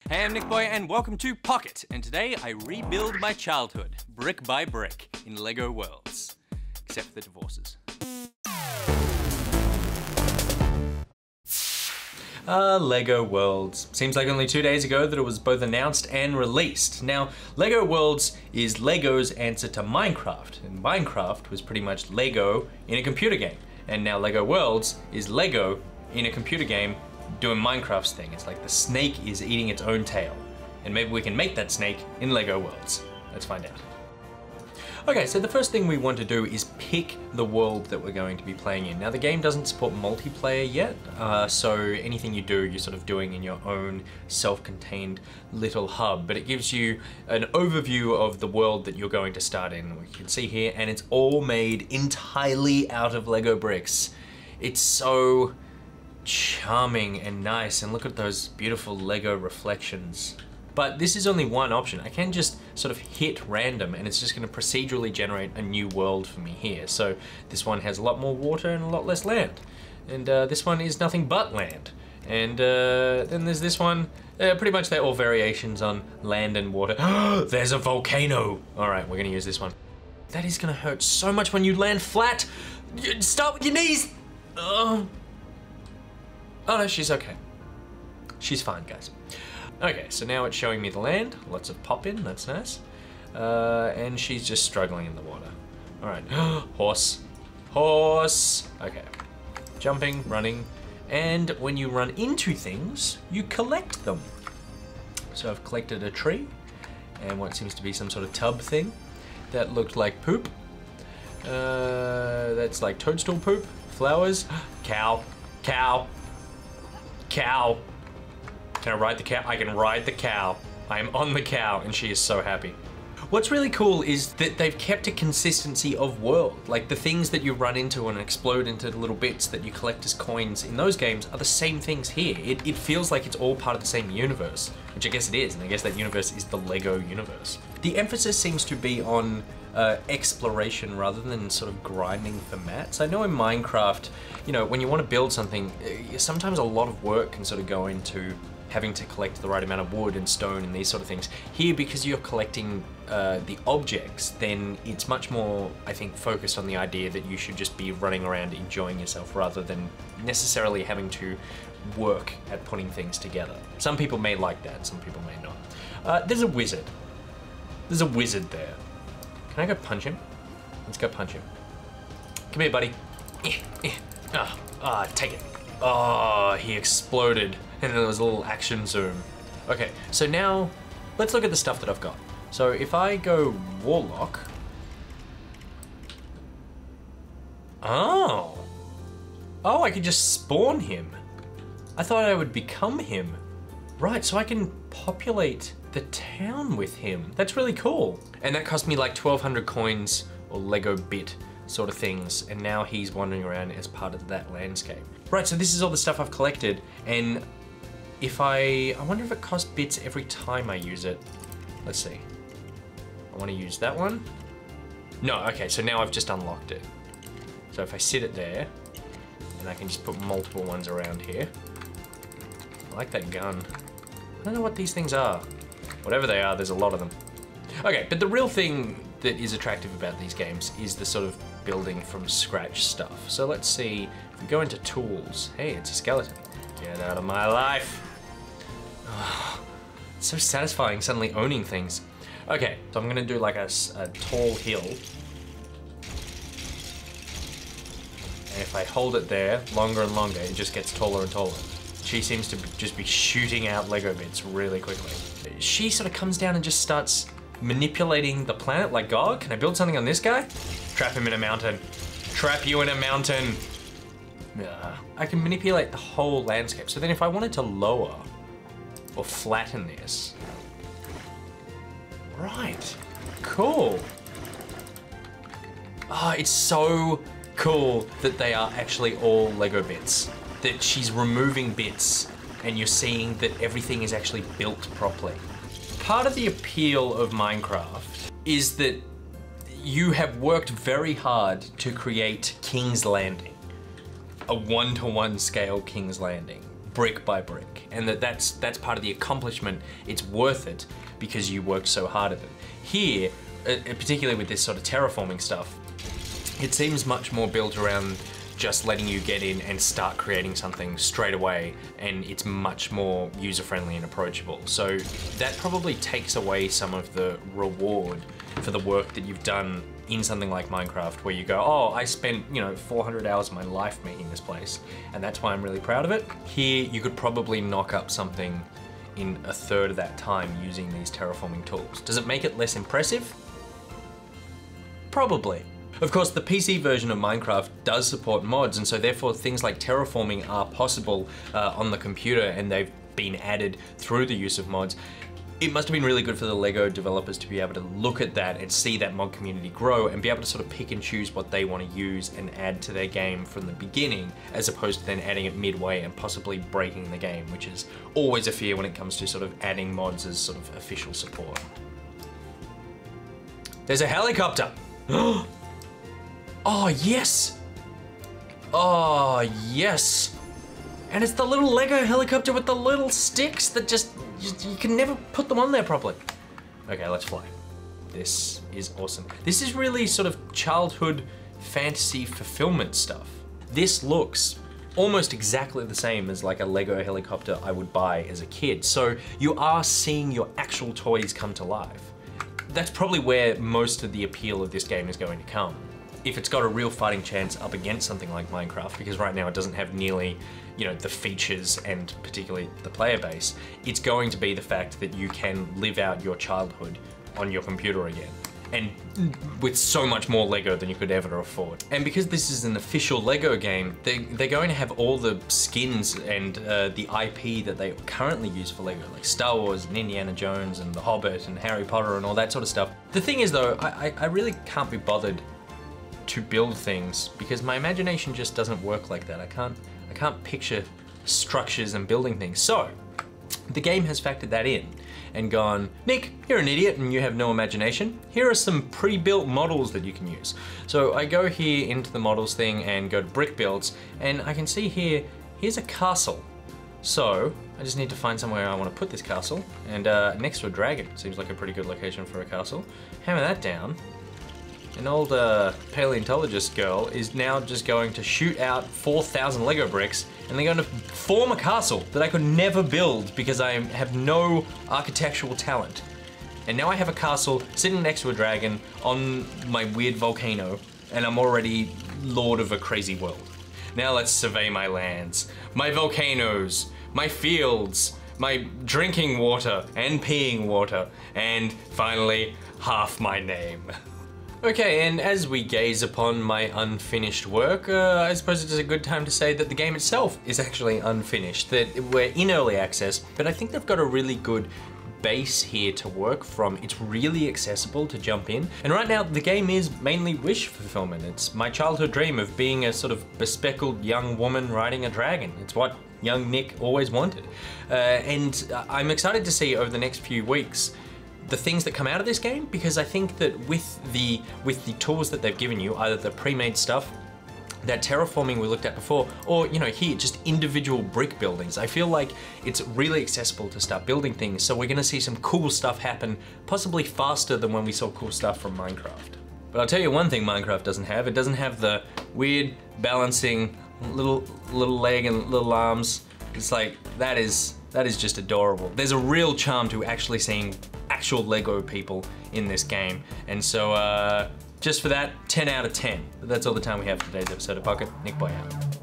Hey, I'm Nick Boy and welcome to Pocket, and today I rebuild my childhood, brick by brick, in LEGO Worlds. Except for the divorces. LEGO Worlds. Seems like only 2 days ago that it was both announced and released. Now, LEGO Worlds is LEGO's answer to Minecraft, and Minecraft was pretty much LEGO in a computer game. And now LEGO Worlds is LEGO in a computer game doing Minecraft's thing. It's like the snake is eating its own tail. And maybe we can make that snake in LEGO Worlds. Let's find out. Okay, so the first thing we want to do is pick the world that we're going to be playing in. Now the game doesn't support multiplayer yet, so anything you do, you're sort of doing in your own self-contained little hub, but it gives you an overview of the world that you're going to start in. We can see here, and it's all made entirely out of LEGO bricks. It's so charming and nice, and look at those beautiful LEGO reflections. But this is only one option. I can just sort of hit random and it's just going to procedurally generate a new world for me here. So this one has a lot more water and a lot less land. And this one is nothing but land. And then there's this one. Pretty much they're all variations on land and water. There's a volcano. All right, we're going to use this one. That is going to hurt so much when you land flat. Start with your knees. Oh no, she's okay. She's fine, guys. Okay, so now it's showing me the land. Lots of pop in, that's nice. And she's just struggling in the water. All right, horse, horse. Okay, jumping, running. And when you run into things, you collect them. So I've collected a tree and what seems to be some sort of tub thing. That looked like poop. That's like toadstool poop, flowers, cow, cow, cow. Can I ride the cow? I can ride the cow. I am on the cow and she is so happy. What's really cool is that they've kept a consistency of world. Like the things that you run into and explode into little bits that you collect as coins in those games are the same things here. It feels like it's all part of the same universe, which I guess it is, and I guess that universe is the LEGO universe. The emphasis seems to be on exploration rather than sort of grinding for mats. I know in Minecraft, you know, when you want to build something, sometimes a lot of work can sort of go into having to collect the right amount of wood and stone and these sort of things. Here, because you're collecting the objects, then it's much more, I think, focused on the idea that you should just be running around enjoying yourself rather than necessarily having to work at putting things together. Some people may like that, some people may not. There's a wizard. There's a wizard there. Can I go punch him? Let's go punch him. Come here, buddy. Take it. Oh, he exploded. And then there was a little action zoom. Okay, so now let's look at the stuff that I've got. So if I go Warlock. Oh, I could just spawn him. I thought I would become him. Right, so I can populate the town with him. That's really cool. And that cost me like 1,200 coins or LEGO bit sort of things. And now he's wandering around as part of that landscape. Right, so this is all the stuff I've collected. And if I wonder if it costs bits every time I use it. Let's see. I want to use that one. No, okay, so now I've just unlocked it. So if I sit it there, and I can just put multiple ones around here. I like that gun. I don't know what these things are. Whatever they are, there's a lot of them. Okay, but the real thing that is attractive about these games is the sort of building from scratch stuff. So let's see, if we go into tools. Hey, it's a skeleton. Get out of my life. Oh, it's so satisfying suddenly owning things. Okay, so I'm gonna do like a tall hill. And if I hold it there longer and longer, it just gets taller and taller. She seems to just be shooting out LEGO bits really quickly. She sort of comes down and just starts manipulating the planet like God. Can I build something on this guy? Trap him in a mountain. Trap you in a mountain. I can manipulate the whole landscape. So then if I wanted to lower or flatten this. Right, cool. It's so cool that they are actually all LEGO bits. That she's removing bits and you're seeing that everything is actually built properly. Part of the appeal of Minecraft is that you have worked very hard to create King's Landing. A 1-to-1 scale King's Landing. brick by brick, and that's part of the accomplishment. It's worth it because you worked so hard at it. Here, particularly with this sort of terraforming stuff, it seems much more built around just letting you get in and start creating something straight away, and it's much more user-friendly and approachable. So that probably takes away some of the reward for the work that you've done in something like Minecraft, where you go, oh, I spent, 400 hours of my life making this place, and that's why I'm really proud of it. Here, you could probably knock up something in a third of that time using these terraforming tools. Does it make it less impressive? Probably. Of course, the PC version of Minecraft does support mods, and so therefore things like terraforming are possible on the computer, and they've been added through the use of mods. It must have been really good for the LEGO developers to be able to look at that and see that mod community grow and be able to sort of pick and choose what they want to use and add to their game from the beginning, as opposed to then adding it midway and possibly breaking the game, which is always a fear when it comes to sort of adding mods as sort of official support. There's a helicopter! Oh, yes! Oh, yes! And it's the little Lego helicopter with the little sticks that just, you can never put them on there properly. Okay, let's fly. This is awesome. This is really sort of childhood fantasy fulfillment stuff. This looks almost exactly the same as like a Lego helicopter I would buy as a kid. So you are seeing your actual toys come to life. That's probably where most of the appeal of this game is going to come. If it's got a real fighting chance up against something like Minecraft, because right now it doesn't have nearly, the features and particularly the player base, it's going to be the fact that you can live out your childhood on your computer again, and with so much more Lego than you could ever afford. And because this is an official Lego game, they're going to have all the skins and the IP that they currently use for Lego, like Star Wars and Indiana Jones and The Hobbit and Harry Potter and all that sort of stuff. The thing is though, I really can't be bothered to build things because my imagination just doesn't work like that. I can't picture structures and building things. So the game has factored that in and gone, Nick, you're an idiot and you have no imagination. Here are some pre-built models that you can use. So I go here into the models thing and go to brick builds, and I can see here's a castle. So I just need to find somewhere I want to put this castle, and next to a dragon seems like a pretty good location for a castle. Hammer that down. An old paleontologist girl is now just going to shoot out 4,000 Lego bricks, and they're going to form a castle that I could never build because I have no architectural talent. And now I have a castle sitting next to a dragon on my weird volcano, and I'm already lord of a crazy world. Now let's survey my lands, my volcanoes, my fields, my drinking water and peeing water, and finally, half my name. Okay, and as we gaze upon my unfinished work, I suppose it is a good time to say that the game itself is actually unfinished, that we're in early access, but I think they've got a really good base here to work from. It's really accessible to jump in, and right now the game is mainly wish fulfillment. It's my childhood dream of being a sort of bespectacled young woman riding a dragon. It's what young Nick always wanted. And I'm excited to see over the next few weeks the things that come out of this game, because I think that with the tools that they've given you, either the pre-made stuff, that terraforming we looked at before, or here, just individual brick buildings, I feel like it's really accessible to start building things, so we're gonna see some cool stuff happen, possibly faster than when we saw cool stuff from Minecraft. But I'll tell you one thing Minecraft doesn't have. It doesn't have the weird balancing little leg and little arms. It's like, that is just adorable. There's a real charm to actually seeing actual Lego people in this game. And so just for that, 10 out of 10. But that's all the time we have for today's episode of Pocket. Nick Boy out.